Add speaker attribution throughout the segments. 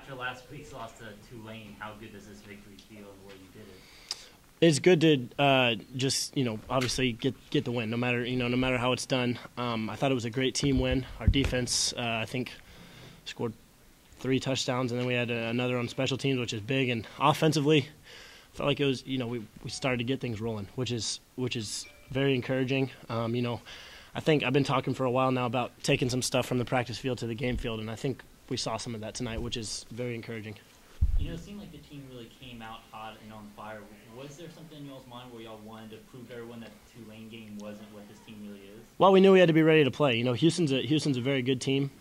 Speaker 1: after last week's loss to Tulane, how good does this victory feel and the way you did it?
Speaker 2: It's good to just obviously get the win, no matter how it's done. I thought it was a great team win. Our defense, I think, scored 3 touchdowns, and then we had another on special teams, which is big. And offensively, I felt like it was we started to get things rolling, which is very encouraging. I think I've been talking for a while now about taking some stuff from the practice field to the game field, and I think we saw some of that tonight, which is very encouraging.
Speaker 1: It seemed like the team really came out hot and on fire. Was there something in y'all's mind where y'all wanted to prove to everyone that the Tulane game wasn't what this team really is? Well,
Speaker 2: we knew we had to be ready to play. Houston's a very good team,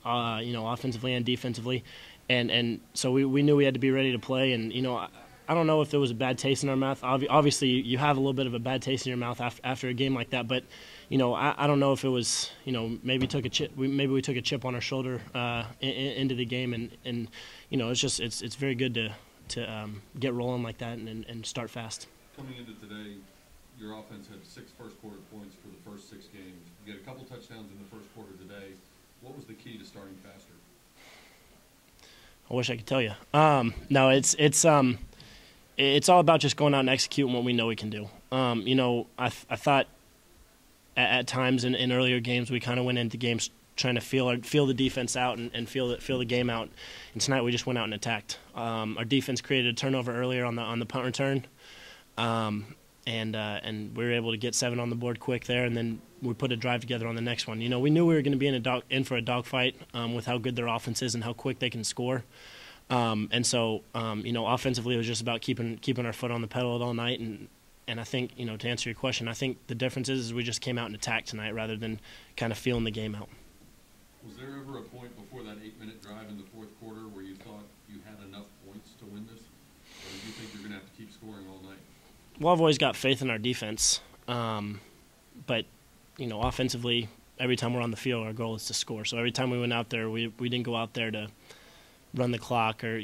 Speaker 2: offensively and defensively, and so we knew we had to be ready to play. And I don't know if there was a bad taste in our mouth. Obviously, you have a little bit of a bad taste in your mouth after a game like that, but I don't know if it was maybe we took a chip on our shoulder into the game, and it's very good to get rolling like that and start fast.
Speaker 3: Coming into today, your offense had 6 first-quarter points for the first 6 games. You had a couple touchdowns in the first quarter today. What was the key to starting faster?
Speaker 2: I wish I could tell you. No, it's all about just going out and executing what we know we can do. I thought at times in earlier games we kind of went into games trying to feel the defense out and feel the game out. And tonight we just went out and attacked. Our defense created a turnover earlier on the punt return, and we were able to get 7 on the board quick there, and then we put a drive together on the next one. We knew we were going to be in for a dogfight with how good their offense is and how quick they can score. And so, offensively, it was just about keeping our foot on the pedal all night. And I think, to answer your question, I think the difference is we just came out and attacked tonight rather than kind of feeling the game out.
Speaker 3: Was there ever a point before that 8-minute drive in the fourth quarter where you thought you had enough points to win this? Or do you think you're going to have to keep scoring all night?
Speaker 2: Well, I've always got faith in our defense. But, offensively, every time we're on the field, our goal is to score. So every time we went out there, we didn't go out there to run the clock or,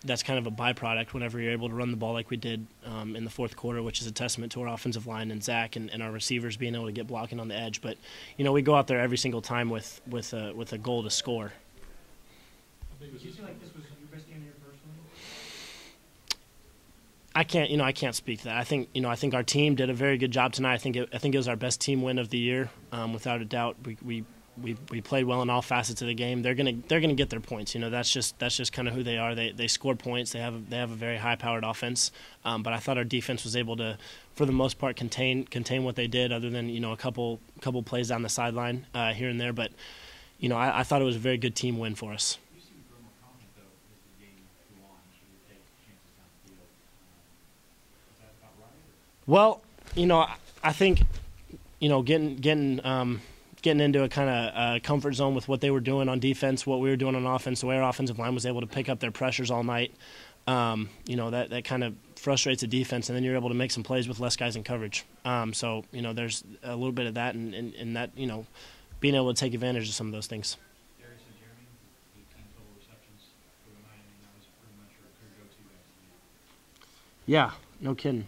Speaker 2: that's kind of a byproduct whenever you're able to run the ball like we did in the fourth quarter, which is a testament to our offensive line and Zach and our receivers being able to get blocking on the edge. But, we go out there every single time with a goal to score.
Speaker 4: Did you feel like this was your best game of your personally?
Speaker 2: I can't speak to that. I think our team did a very good job tonight. I think it was our best team win of the year, without a doubt. We played well in all facets of the game. They're gonna get their points. That's just kind of who they are. They score points. They have a very high powered offense. But I thought our defense was able to, for the most part, contain what they did, other than a couple plays down the sideline here and there. But I thought it was a very good team win for us.
Speaker 4: You seem to grow more confident though as the game go on. Should you take chances down the field? Is that about right?
Speaker 2: Well, I think getting into a kind of comfort zone with what they were doing on defense, what we were doing on offense, the way our offensive line was able to pick up their pressures all night, that kind of frustrates the defense, and then you're able to make some plays with less guys in coverage. So there's a little bit of that, and that being able to take advantage of some of those things.
Speaker 4: Darius and Jeremy, 18 total receptions for the night. I mean, that was pretty much your go-to guys.
Speaker 2: Yeah, no kidding.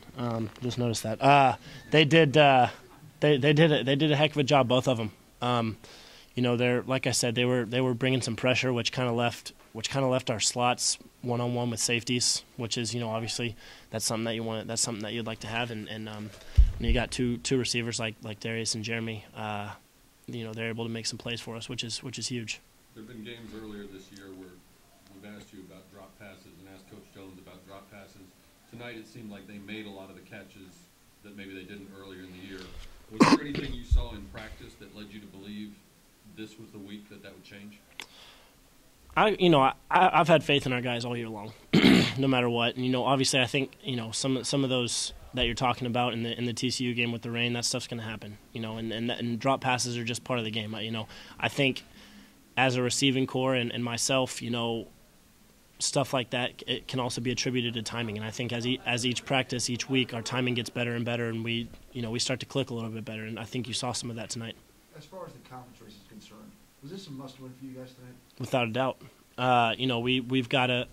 Speaker 2: Just noticed that. They did a heck of a job, both of them. They're, like I said, they were bringing some pressure, which kind of left our slots one-on-one with safeties, which is obviously that's something that you want. That's something that you'd like to have, and when you got two receivers like Darius and Jeremy, they're able to make some plays for us, which is huge.
Speaker 3: There've been games earlier this year where we've asked you about drop passes and asked Coach Jones about drop passes. Tonight it seemed like they made a lot of the catches that maybe they didn't earlier in the year. Was there anything you saw in practice that led you to believe this was the week that would change?
Speaker 2: I've had faith in our guys all year long, no matter what. And, obviously, I think some of those that you're talking about in the TCU game with the rain, that stuff's going to happen. And drop passes are just part of the game. I think as a receiving core and myself, stuff like that, it can also be attributed to timing. And I think as each practice, each week, our timing gets better and better, and we start to click a little bit better. And I think you saw some of that tonight.
Speaker 5: As far as the conference race is concerned, was this a must-win for you guys tonight?
Speaker 2: Without a doubt. We've got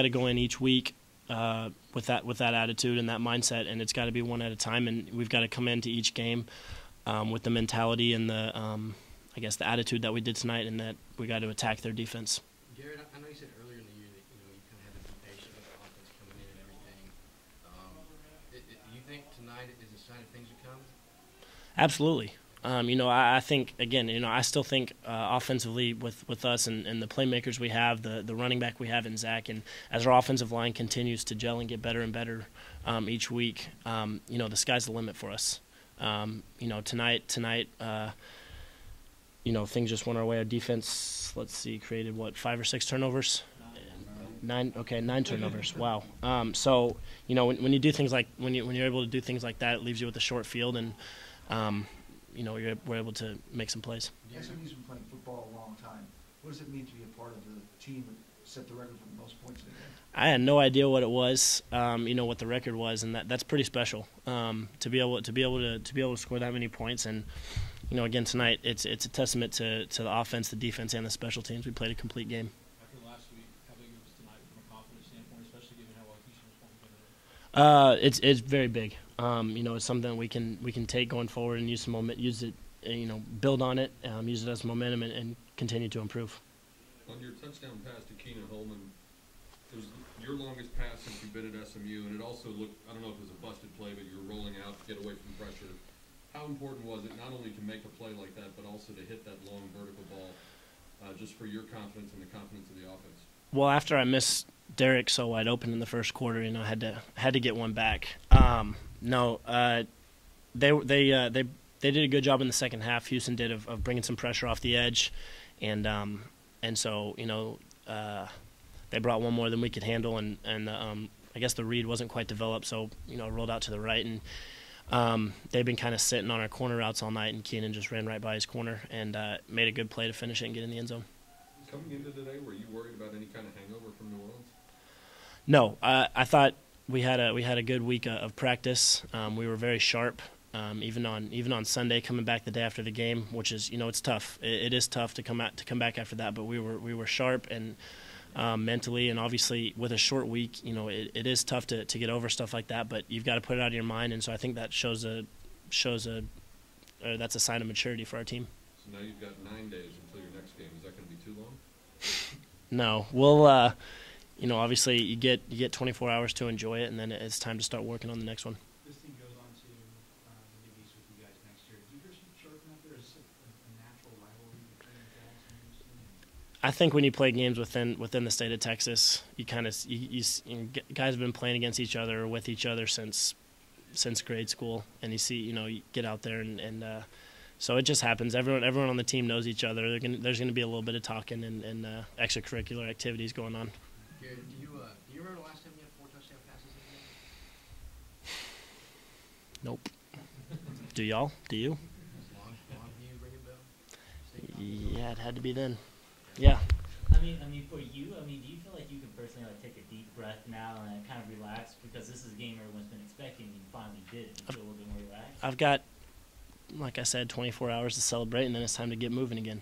Speaker 2: to go in each week with that attitude and that mindset, and it's got to be one at a time. And we've got to come into each game with the mentality and the I guess, the attitude that we did tonight, and that we got to attack their defense.
Speaker 6: Garrett, I know you said earlier in the year that you kind of had to be patient with the offense coming in and everything. Do you think tonight is a sign of things to come?
Speaker 2: Absolutely. I think, again, I still think offensively with us and the playmakers we have, the running back we have in Zach, and as our offensive line continues to gel and get better and better each week, the sky's the limit for us. Tonight, things just went our way. Our defense, created, 5 or 6 turnovers? 9 turnovers. Wow. So, when you do things like, when you're able to do things like that, it leaves you with a short field, and we're able to make some plays.
Speaker 5: SMU's been playing football a long time. What does it mean to be a part of the team that set the record for the most points in a game?
Speaker 2: I had no idea what it was, what the record was, and that's pretty special. To be able to score that many points, and again tonight, it's a testament to the offense, the defense, and the special teams. We played a complete game.
Speaker 4: After last week, how big it was tonight from a confidence standpoint, especially given how well Keisha was performing?
Speaker 2: It's very big. It's something we can take going forward and use it, build on it, use it as momentum, and continue to improve.
Speaker 3: On your touchdown pass to Keenan Holman, it was your longest pass since you've been at SMU, and it also looked, I don't know if it was a busted play, but you were rolling out to get away from pressure. How important was it not only to make a play like that, but also to hit that long vertical ball, just for your confidence and the confidence of the offense? Well,
Speaker 2: after I missed Derek so wide open in the first quarter, I had to get one back. They did a good job in the second half. Houston did of bringing some pressure off the edge, and so they brought one more than we could handle, and I guess the read wasn't quite developed, so rolled out to the right, and they've been kind of sitting on our corner routes all night, and Keenan just ran right by his corner and made a good play to finish it and get in the end zone.
Speaker 3: Coming into today, were you worried about any kind of hangover from New Orleans?
Speaker 2: No, I thought we had a good week of practice. We were very sharp, even on Sunday, coming back the day after the game, which is it's tough. It is tough to come back after that, but we were sharp and mentally, and obviously with a short week, it is tough to get over stuff like that. But you've got to put it out of your mind, and so I think that that's a sign of maturity for our team.
Speaker 3: So now you've got 9 days until your next game. Is that going to be too long?
Speaker 2: No, we'll obviously you get 24 hours to enjoy it, and then it's time to start working on the next one.
Speaker 4: This team goes on to the Big East with you guys next year. Do you guys sharpen up there? Is it a natural rivalry between Dallas and Houston?
Speaker 2: I think when you play games within the state of Texas, you guys have been playing against each other or with each other since grade school, and you get out there and so it just happens. Everyone on the team knows each other. There's going to be a little bit of talking and extracurricular activities going on.
Speaker 6: Garrett, do you remember the last time you had 4 touchdown passes in a game?
Speaker 2: Nope. Do y'all? Do you?
Speaker 6: Long view, ring a bell?
Speaker 2: Yeah, it had to be then. Yeah.
Speaker 1: I mean, for you, do you feel like you can personally take a deep breath now and kind of relax, because this is a game everyone's been expecting and you finally did it? You feel a little bit more relaxed?
Speaker 2: I've got, like I said, 24 hours to celebrate, and then it's time to get moving again.